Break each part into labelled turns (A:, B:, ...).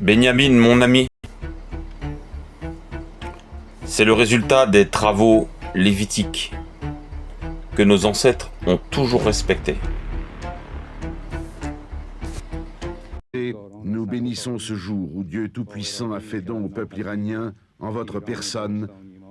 A: Benjamin, mon ami, c'est le résultat des travaux lévitiques que nos ancêtres ont toujours respectés.
B: Et nous bénissons ce jour où Dieu Tout-Puissant a fait don au peuple iranien, en votre personne,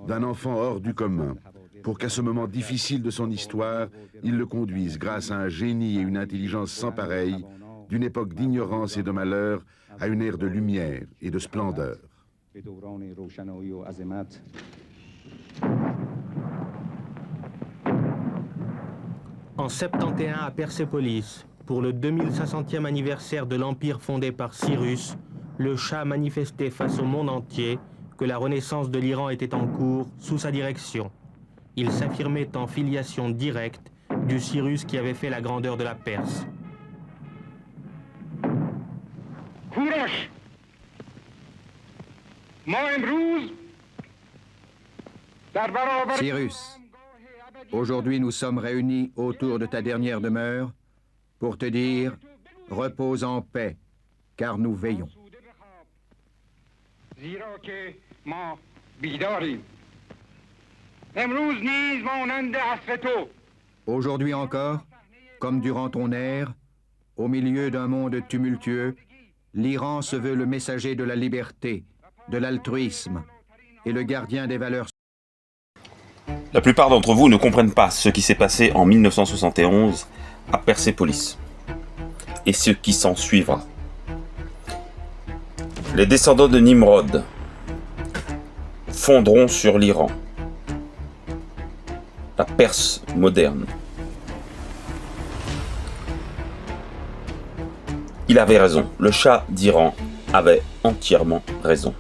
B: d'un enfant hors du commun, pour qu'à ce moment difficile de son histoire, il le conduise grâce à un génie et une intelligence sans pareil, d'une époque d'ignorance et de malheur à une ère de lumière et de splendeur.
C: En 71 à Persépolis, pour le 2500e anniversaire de l'empire fondé par Cyrus, le Shah manifestait face au monde entier que la renaissance de l'Iran était en cours sous sa direction. Il s'affirmait en filiation directe du Cyrus qui avait fait la grandeur de la Perse.
D: Cyrus, aujourd'hui nous sommes réunis autour de ta dernière demeure pour te dire « Repose en paix, car nous veillons ». Aujourd'hui encore, comme durant ton ère, au milieu d'un monde tumultueux, l'Iran se veut le messager de la liberté, de l'altruisme et le gardien des valeurs.
A: La plupart d'entre vous ne comprennent pas ce qui s'est passé en 1971 à Persépolis et ce qui s'en suivra. Les descendants de Nimrod fondront sur l'Iran, la Perse moderne. Il avait raison, le Shah d'Iran avait entièrement raison.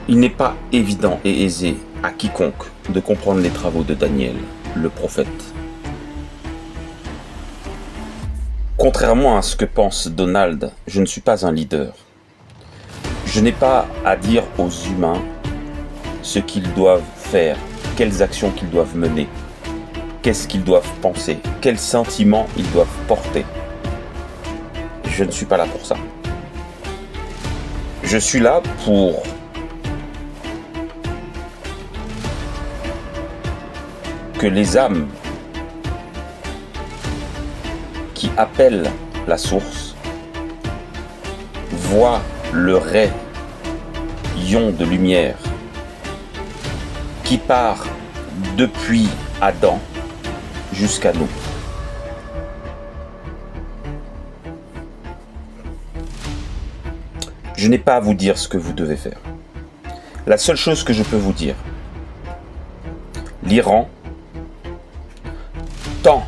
A: Il n'est pas évident et aisé à quiconque de comprendre les travaux de Daniel, le prophète. Contrairement à ce que pense Donald, je ne suis pas un leader. Je n'ai pas à dire aux humains ce qu'ils doivent faire, quelles actions qu'ils doivent mener, qu'est-ce qu'ils doivent penser, quels sentiments ils doivent porter. Je ne suis pas là pour ça. Je suis là pour que les âmes qui appellent la source voient le rayon de lumière qui part depuis Adam jusqu'à nous. Je n'ai pas à vous dire ce que vous devez faire. La seule chose que je peux vous dire, l'Iran, tant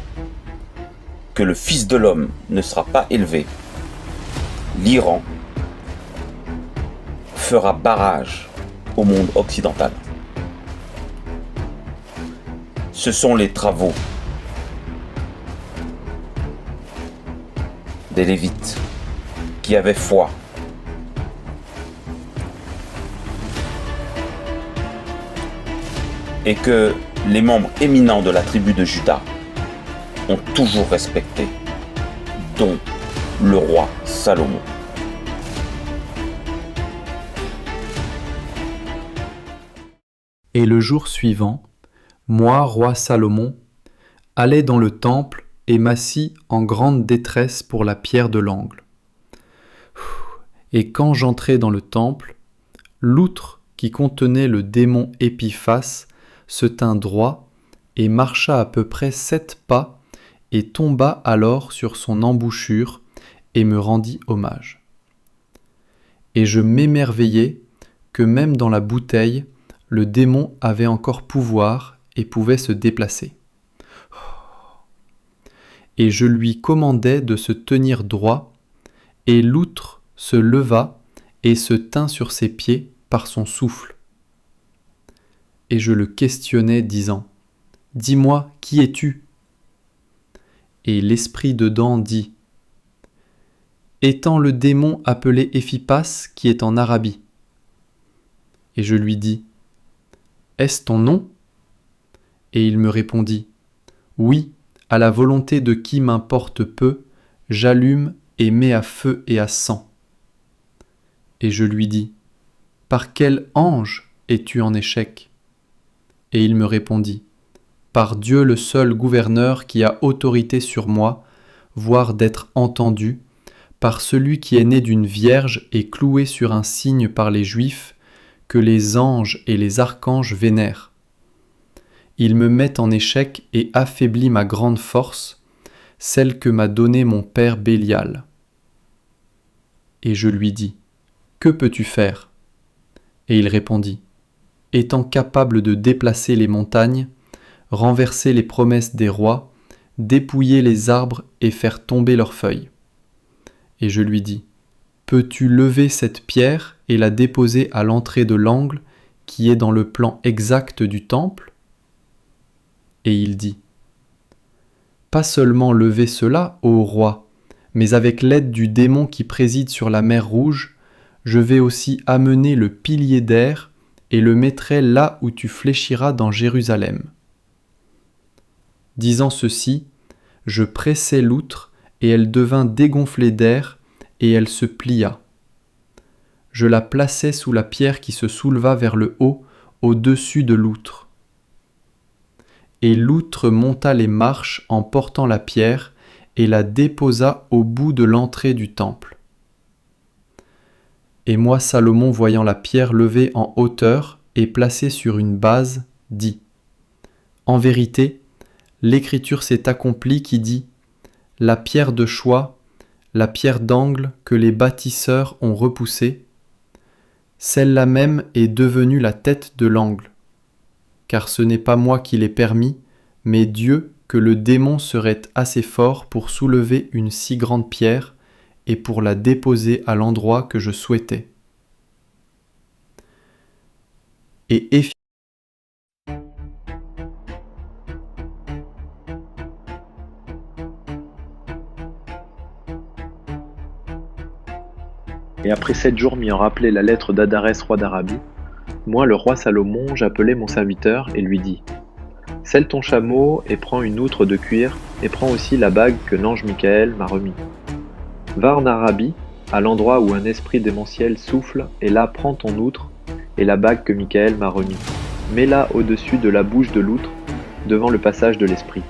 A: que le Fils de l'homme ne sera pas élevé, l'Iran fera barrage au monde occidental. Ce sont les travaux des Lévites qui avaient foi. Et que les membres éminents de la tribu de Juda ont toujours respecté, dont le roi Salomon.
E: Et le jour suivant, moi, roi Salomon, allai dans le temple et m'assis en grande détresse pour la pierre de l'angle. Et quand j'entrai dans le temple, l'outre qui contenait le démon Épiphas se tint droit et marcha à peu près 7 pas et tomba alors sur son embouchure et me rendit hommage. Et je m'émerveillai que même dans la bouteille, le démon avait encore pouvoir et pouvait se déplacer. Et je lui commandai de se tenir droit, et l'outre se leva et se tint sur ses pieds par son souffle. Et je le questionnai, disant : « Dis-moi, qui es-tu ? » Et l'esprit dedans dit : « Étant le démon appelé Éphipas qui est en Arabie. » Et je lui dis : « Est-ce ton nom ? » Et il me répondit : « Oui, à la volonté de qui m'importe peu, j'allume et mets à feu et à sang. Et je lui dis, par quel ange es-tu en échec? Et il me répondit, par Dieu le seul gouverneur qui a autorité sur moi, voire d'être entendu, par celui qui est né d'une vierge et cloué sur un signe par les Juifs, que les anges et les archanges vénèrent. Il me met en échec et affaiblit ma grande force, celle que m'a donnée mon père Bélial. Et je lui dis, que peux-tu faire? Et il répondit, étant capable de déplacer les montagnes, renverser les promesses des rois, dépouiller les arbres et faire tomber leurs feuilles. Et je lui dis, peux-tu lever cette pierre et la déposer à l'entrée de l'angle qui est dans le plan exact du temple? Et il dit, pas seulement lever cela, ô roi, mais avec l'aide du démon qui préside sur la mer Rouge, je vais aussi amener le pilier d'air et le mettrai là où tu fléchiras dans Jérusalem. Disant ceci, je pressai l'outre et elle devint dégonflée d'air et elle se plia. Je la plaçai sous la pierre qui se souleva vers le haut au-dessus de l'outre. Et l'outre monta les marches en portant la pierre et la déposa au bout de l'entrée du temple. Et moi, Salomon, voyant la pierre levée en hauteur et placée sur une base, dit, en vérité, l'Écriture s'est accomplie qui dit, la pierre de choix, la pierre d'angle que les bâtisseurs ont repoussée, celle-là même est devenue la tête de l'angle. Car ce n'est pas moi qui l'ai permis, mais Dieu que le démon serait assez fort pour soulever une si grande pierre et pour la déposer à l'endroit que je souhaitais. Et
F: après 7 jours m'ayant rappelé la lettre d'Adarès, roi d'Arabie, moi, le roi Salomon, j'appelai mon serviteur et lui dis, « Selle ton chameau et prends une outre de cuir et prends aussi la bague que l'ange Michael m'a remis. Va en Arabie, à l'endroit où un esprit démentiel souffle, et là prends ton outre et la bague que Michael m'a remis. Mets-la au-dessus de la bouche de l'outre, devant le passage de l'esprit.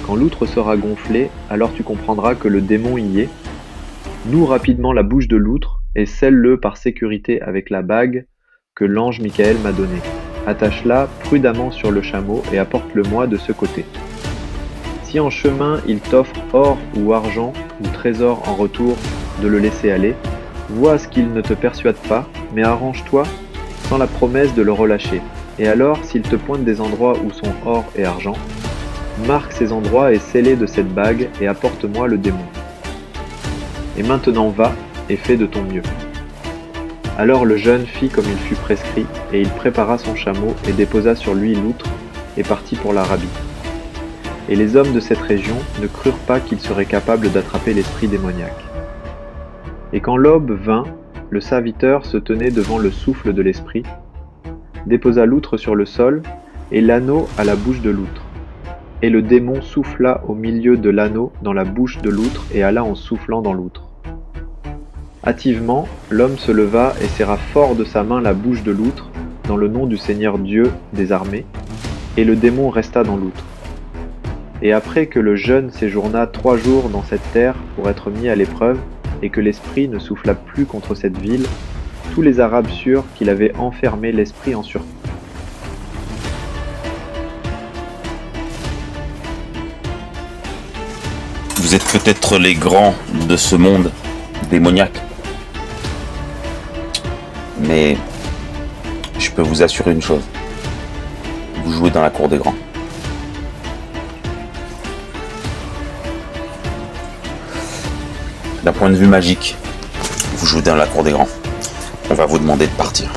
F: Quand l'outre sera gonflée, alors tu comprendras que le démon y est. Noue rapidement la bouche de l'outre et scelle-le par sécurité avec la bague que l'ange Michael m'a donnée. Attache-la prudemment sur le chameau et apporte-le-moi de ce côté. Si en chemin il t'offre or ou argent ou trésor en retour de le laisser aller, vois à ce qu'il ne te persuade pas, mais arrange-toi sans la promesse de le relâcher. Et alors, s'il te pointe des endroits où sont or et argent, marque ces endroits et scelle-les de cette bague et apporte-moi le démon. Et maintenant va et fais de ton mieux. » Alors le jeune fit comme il fut prescrit, et il prépara son chameau et déposa sur lui l'outre, et partit pour l'Arabie. Et les hommes de cette région ne crurent pas qu'il serait capable d'attraper l'esprit démoniaque. Et quand l'aube vint, le serviteur se tenait devant le souffle de l'esprit, déposa l'outre sur le sol, et l'anneau à la bouche de l'outre. Et le démon souffla au milieu de l'anneau dans la bouche de l'outre et alla en soufflant dans l'outre. Hâtivement, l'homme se leva et serra fort de sa main la bouche de l'outre, dans le nom du Seigneur Dieu des armées, et le démon resta dans l'outre. Et après que le jeune séjourna 3 jours dans cette terre pour être mis à l'épreuve, et que l'esprit ne souffla plus contre cette ville, tous les Arabes surent qu'il avait enfermé l'esprit en sursis.
A: Vous êtes peut-être les grands de ce monde démoniaque. Mais je peux vous assurer une chose. Vous jouez dans la cour des grands. D'un point de vue magique, vous jouez dans la cour des grands. On va vous demander de partir.